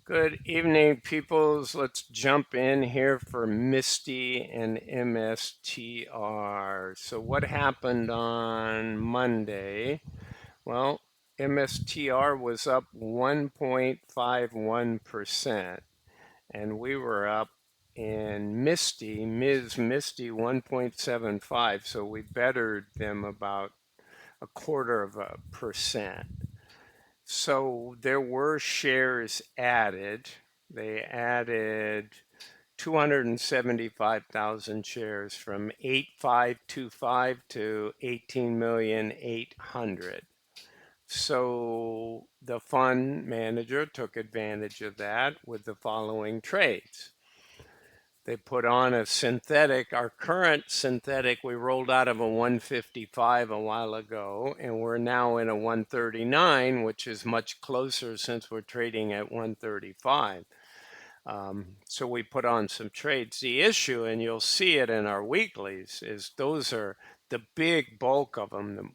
Good evening, peoples. Let's jump in here for Misty and MSTR. So, what happened on Monday? Well, MSTR was up 1.51%, and we were up in Ms. Misty 1.75. So, we bettered them about a quarter of a percent. So there were shares added. They added 275,000 shares from 8525 to 18,800,000. So the fund manager took advantage of that with the following trades. They put on a synthetic, our current synthetic, we rolled out of a 155 a while ago, and we're now in a 139, which is much closer since we're trading at 135. So we put on some trades. The issue, and you'll see it in our weeklies, is those are the big bulk of them. The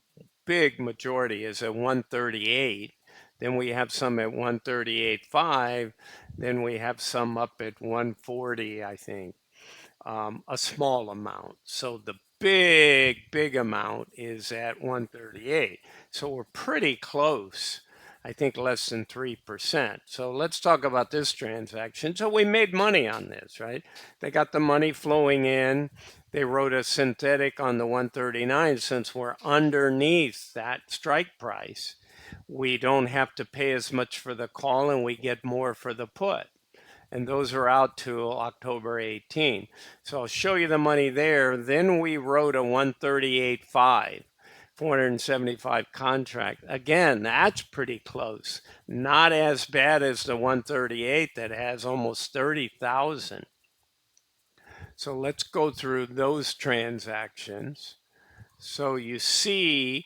big majority is at 138. Then we have some at 138.5. Then we have some up at 140, I think, a small amount. So the big amount is at 138. So we're pretty close. I think less than 3%. So let's talk about this transaction. So we made money on this, right? They got the money flowing in. They wrote a synthetic on the 139 since we're underneath that strike price. We don't have to pay as much for the call and we get more for the put. And those are out to October 18. So I'll show you the money there. Then we wrote a 138.5. 475 contract. Again, that's pretty close. Not as bad as the 138 that has almost 30,000. So let's go through those transactions. So you see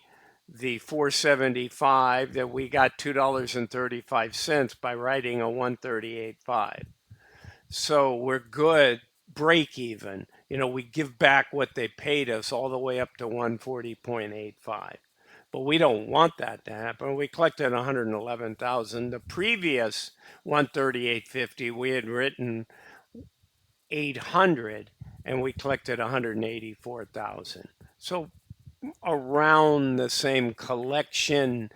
the 475 that we got $2.35 by writing a 138.5. So we're good, break even. We give back what they paid us all the way up to 140.85. But we don't want that to happen. We collected 111,000. The previous 138.50, we had written 800 and we collected 184,000. So around the same collection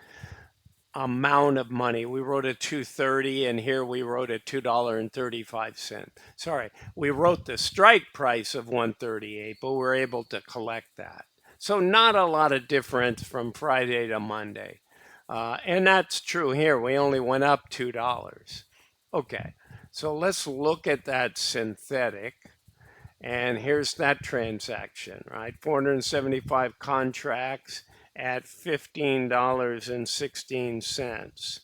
amount of money. We wrote a 230 and here we wrote a $2.35. Sorry, we wrote the strike price of 138, but we're able to collect that. So not a lot of difference from Friday to Monday. And that's true here. We only went up $2. Okay, so let's look at that synthetic. And here's that transaction, right? 475 contracts at $15.16.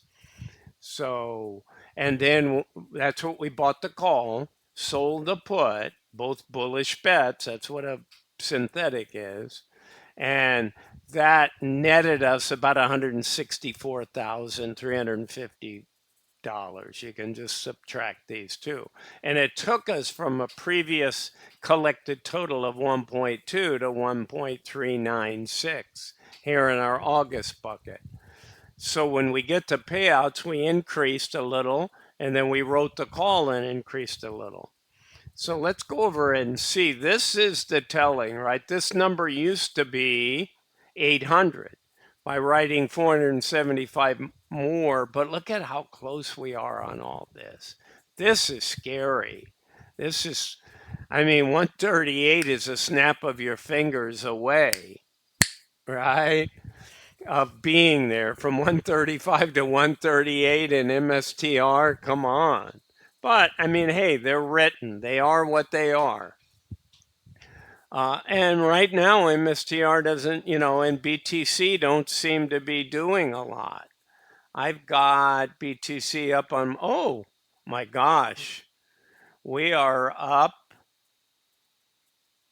So, and then that's what we bought the call, sold the put, both bullish bets. That's what a synthetic is. And that netted us about 164,350 dollars. You can just subtract these two. And it took us from a previous collected total of 1.2 to 1.396 here in our August bucket. So when we get to payouts, we increased a little, and then we wrote the call and increased a little. So let's go over and see. This is the telling, right? This number used to be 800 by writing 475 more, but look at how close we are on all this. This is scary. This is, 138 is a snap of your fingers away, right? Of being there from 135 to 138 in MSTR. Come on. But hey, they're written. They are what they are. And right now, MSTR doesn't, and BTC don't seem to be doing a lot. I've got BTC up on, oh my gosh, we are up,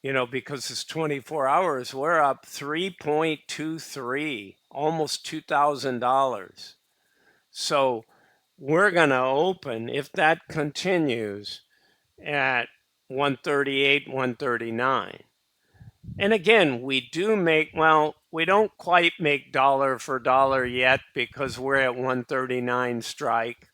because it's 24 hours, we're up 3.23, almost $2,000. So we're going to open, if that continues, at 138, 139. And again, we do make, well, we don't quite make dollar for dollar yet because we're at 139 strike.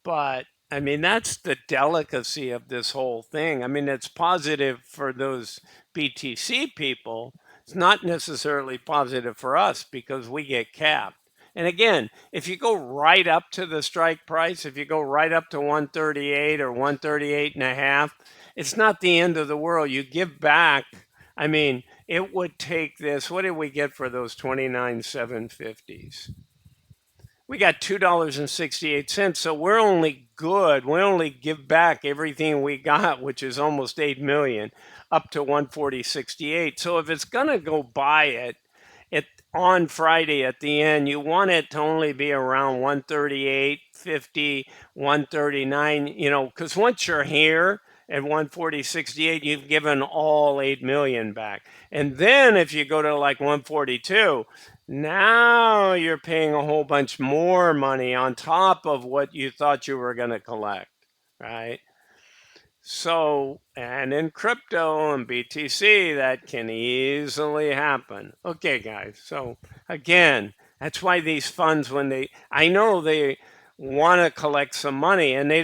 But I mean, that's the delicacy of this whole thing. I mean, it's positive for those BTC people. It's not necessarily positive for us because we get capped. And again, if you go right up to the strike price, if you go right up to 138 or 138 and a half, it's not the end of the world. You give back. I mean, it would take this. What did we get for those 29,750s? We got $2.68. So we're only good. We only give back everything we got, which is almost 8 million, up to 140.68. So if it's gonna go buy it on Friday at the end, you want it to only be around 138.50, 139, because once you're here at 140.68, you've given all 8 million back. And then if you go to like 142, now you're paying a whole bunch more money on top of what you thought you were going to collect, right? So, and in crypto and BTC, that can easily happen. Okay, guys. So, again, that's why these funds, I know they want to collect some money and they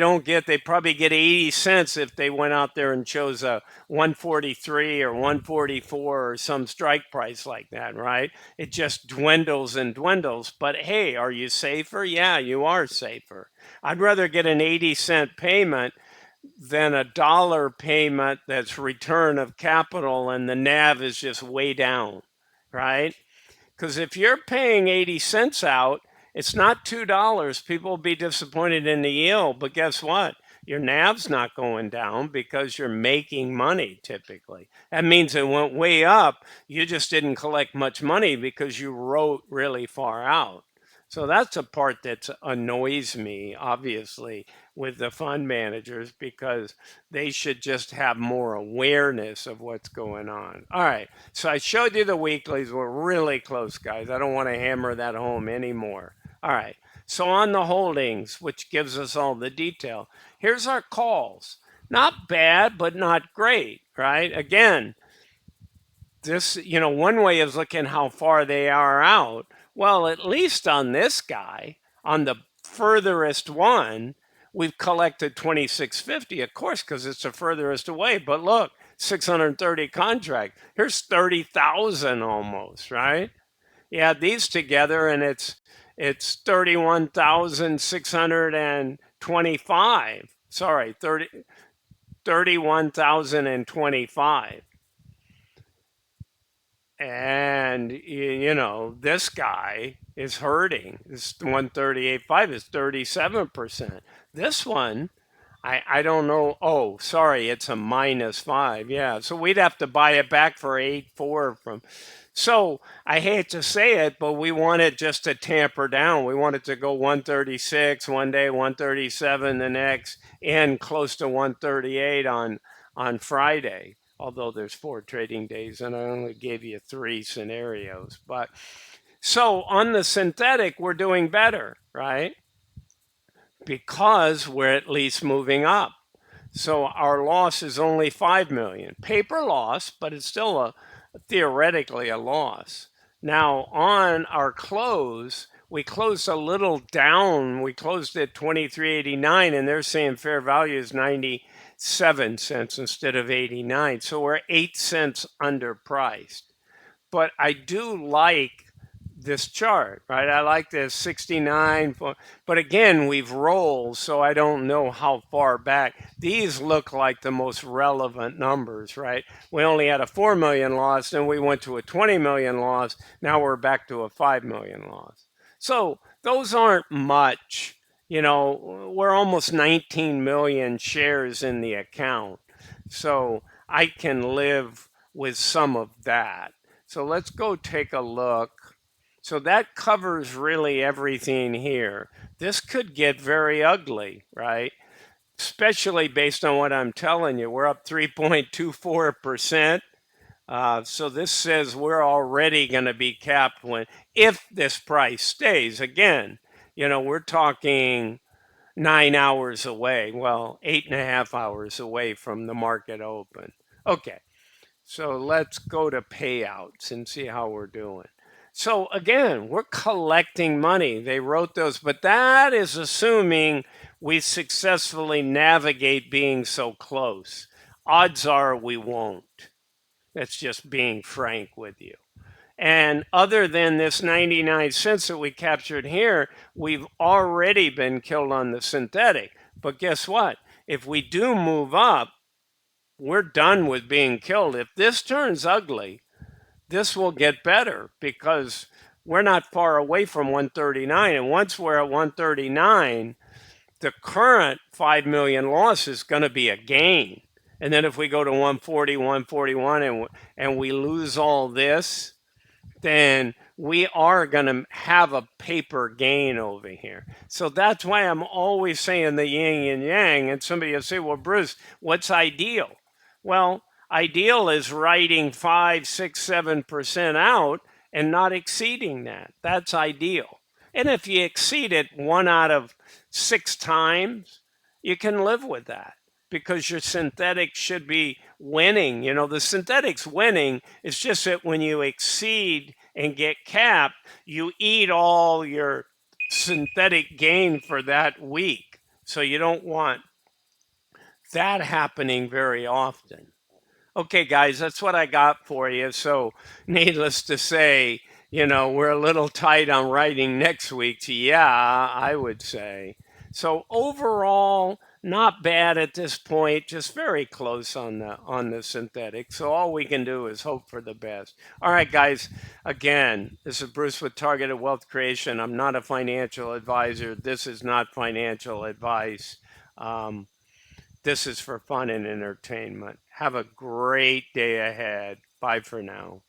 probably get 80 cents if they went out there and chose a 143 or 144 or some strike price like that, right? It just dwindles and dwindles. But hey, are you safer? Yeah, you are safer. I'd rather get an 80-cent payment than a dollar payment that's return of capital and the NAV is just way down, right? Because if you're paying 80 cents out, it's not $2. People will be disappointed in the yield, but guess what? Your NAV's not going down because you're making money typically. That means it went way up. You just didn't collect much money because you wrote really far out. So that's a part that annoys me, obviously, with the fund managers because they should just have more awareness of what's going on. All right. So I showed you the weeklies. We're really close, guys. I don't want to hammer that home anymore. All right. So on the holdings, which gives us all the detail, here's our calls. Not bad, but not great, right? Again, one way is looking how far they are out. Well, at least on this guy, on the furthest one, we've collected 2650, of course, because it's the furthest away. But look, 630 contract. Here's 30,000 almost, right? You add these together, and it's 31,625. Sorry, 31,025. And this guy is hurting. This 138.5 is 37%. This one, I don't know. Oh, sorry, it's a -5. Yeah, so we'd have to buy it back for 8.4 from. So I hate to say it, but we want it just to tamper down. We want it to go 136 one day, 137 the next, and close to 138 on Friday. Although there's 4 trading days, and I only gave you 3 scenarios. But so on the synthetic, we're doing better, right? Because we're at least moving up. So our loss is only 5 million. Paper loss, but it's still theoretically a loss. Now on our close, we closed a little down. We closed at 23.89 and they're saying fair value is 97 cents instead of 89. So we're 8 cents underpriced. But I do like this chart, right? I like this 69, but again, we've rolled, so I don't know how far back. These look like the most relevant numbers, right? We only had a 4 million loss, then we went to a 20 million loss. Now we're back to a 5 million loss. So those aren't much. We're almost 19 million shares in the account. So I can live with some of that. So let's go take a look. So that covers really everything here. This could get very ugly, right? Especially based on what I'm telling you. We're up 3.24%. So this says we're already going to be capped if this price stays. Again, we're talking 9 hours away. Well, 8.5 hours away from the market open. Okay. So let's go to payouts and see how we're doing. So again, we're collecting money. They wrote those, but that is assuming we successfully navigate being so close. Odds are we won't. That's just being frank with you. And other than this 99 cents that we captured here, we've already been killed on the synthetic. But guess what? If we do move up, we're done with being killed. If this turns ugly, this will get better because we're not far away from 139. And once we're at 139, the current 5 million loss is going to be a gain. And then if we go to 140, 141, and we lose all this, then we are going to have a paper gain over here. So that's why I'm always saying the yin and yang. And somebody will say, well, Bruce, what's ideal? Well, ideal is writing 5, 6, 7% out and not exceeding that. That's ideal. And if you exceed it 1 out of 6 times, you can live with that because your synthetic should be winning. You know, the synthetic's winning. It's just that when you exceed and get capped, you eat all your synthetic gain for that week. So you don't want that happening very often. Okay, guys, that's what I got for you. So, needless to say, we're a little tight on writing next week's. Yeah, I would say. So overall, not bad at this point. Just very close on the synthetic. So all we can do is hope for the best. All right, guys. Again, this is Bruce with Targeted Wealth Creation. I'm not a financial advisor. This is not financial advice. This is for fun and entertainment. Have a great day ahead. Bye for now.